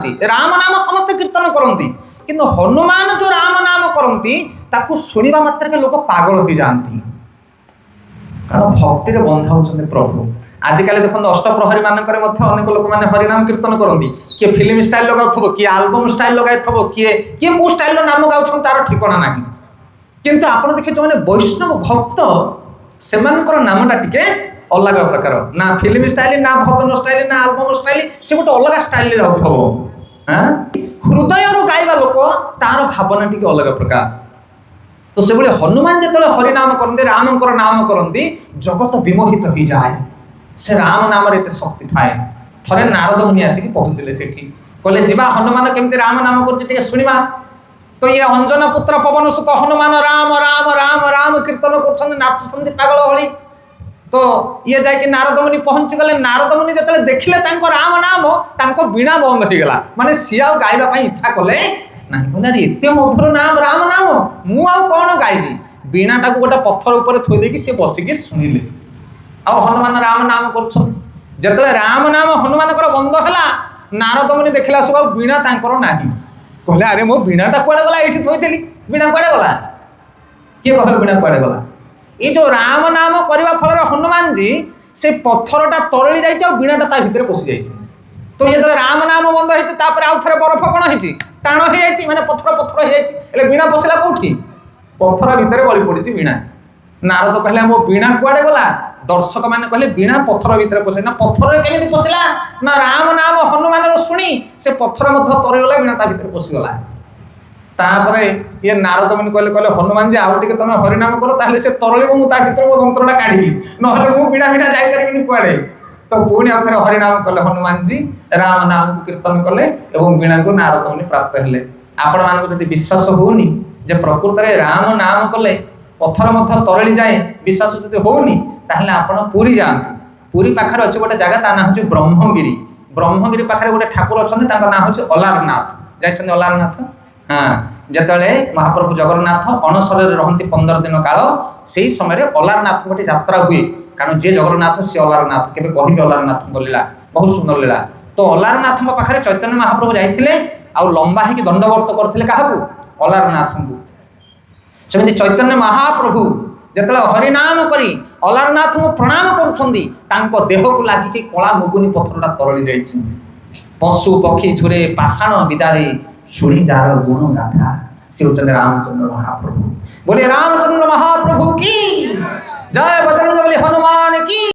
राम नाम समस्त कीर्तन करती किंतु हनुमान जो राम नाम करती ताकू शुणा मात्र लोक पागल हो जाती कारण भक्ति बंधा होते प्रभु। आजिकल देखते अष्टप्रहरी मानक अनेक लोक मैंने हरिनाम कीर्तन करती किए फिल्म स्टाइल लगाऊ किए आल्बम स्टाइल लगाई किए किए कौ स्टाइल नाम गाँव तार ठिकना ना किंतु आप देखिए जो मैंने वैष्णव भक्त से नामटा टिके अलग प्रकार ना फिल्म स्टाइल ना भजन स्टाइल ना आल्बम स्टाइल से गोटे अलग स्टाइल जाऊ हृदय गाइबा लोक तार भावना टी अलग प्रकार। तो से हनुमान जो हरिनाम करते राम नाम करती जगत विमोहित हो जाए से राम नाम एत शक्ति थाए। थे नारद मुनि आसिक पहुँचले से कहले जीवा हनुमान केमती राम नाम कर शुणा। तो ये अंजन पुत्र पवन सुत हनुमान राम राम राम राम कीर्तन कर नाचुंट पागल भली। तो ये जाकि नारद मुनि पहुंची गले। नारद मुनि जो देखिले राम नाम वीणा बंद हो गला माने सी गाइबा इच्छा कले ना कहले एत मधुर नाम राम नाम मु कौन गायबी वीणा टाक गोटे पत्थर उपर थोड़ी सी बसिकी शुणिले आ हनुमान राम नाम कर राम नाम हनुमान बंद है नारद मुनि देखला सब वीणा तांकर नाही कहले अरे मो वीणाटा कुआडे गला ये थोड़ी वीणा कुआडे गला किए कह वीणा कुआडे गला। ये जो राम नाम करने फल हनुमान जी से पत्थरटा तरली जाइए वीणाटा ता भितर पशि जाइए। तो ये राम नाम बंद होपर आउ थे बरफ कौन हो टाण हो जाए मैंने पत्थर पत्थर हो जाए वीणा पशिला कौटी पत्थर भितर गली पड़ी वीणा। नारद कहले मो वीणा कुआडे गला दर्शक मैंने कहले वीणा पत्थर भितर पशे ना पत्थर केमी पशिला ना राम नाम हनुमान शुणी से पत्थर तरगला वीणा ता भितर पशिगला। तापरे ये नारद मुनि कहले कहले हनुमान जी आउ टिके तुम हरिनाम करो ताहले से तरले मु ता भितर मो यंत्रटा काढी नहले मु वीणा वीणा जाई परिबिनी कुआडे। तो पुणी आउ थे हरिनाम कले हनुमान जी राम नाम को कीर्तन कले एवं वीणा को नारद मुनि प्राप्त हेले। आपण मानको जदि विश्वास होउनी जे प्रकृत रे राम नाम कले पत्थर मध्य तरली जाए विश्वास जदि होउनी ताहले आपण पुरी जाआंतु। पुरी पाखरे अछि गोटे जगह ता ना होछि ब्रह्मगिरी। ब्रह्मगिरी पाखरे गोटे ठाकुर अछन तांका ना होछि अलारनाथ जाइछन अलारनाथ। हाँ जिते महाप्रभु जगन्नाथ अणसर रहती 15 दिन काल से समय अलारनाथ गोटे यात्रा हुए कारण जी जगन्नाथ सी अलारनाथ के कह अलारनाथ लीला बहुत सुंदर लीला। तो अलारनाथ पाखे चैतन्य महाप्रभु जाते आउ लंबा ही दंडवर्त करते क्या अलारनाथ को सेमती चैतन्य महाप्रभु जिते हरिनाम करी अलारनाथ को प्रणाम कर देह को लगिक कला मुगुनी पत्थरटा तरली जाइए। पशु पक्षी झुरे पाषाण विदारे शुणी जार गुण गाथा से होते रामचंद्र महाप्रभु। बोले रामचंद्र महाप्रभु की जय, बजरंगबली हनुमान की।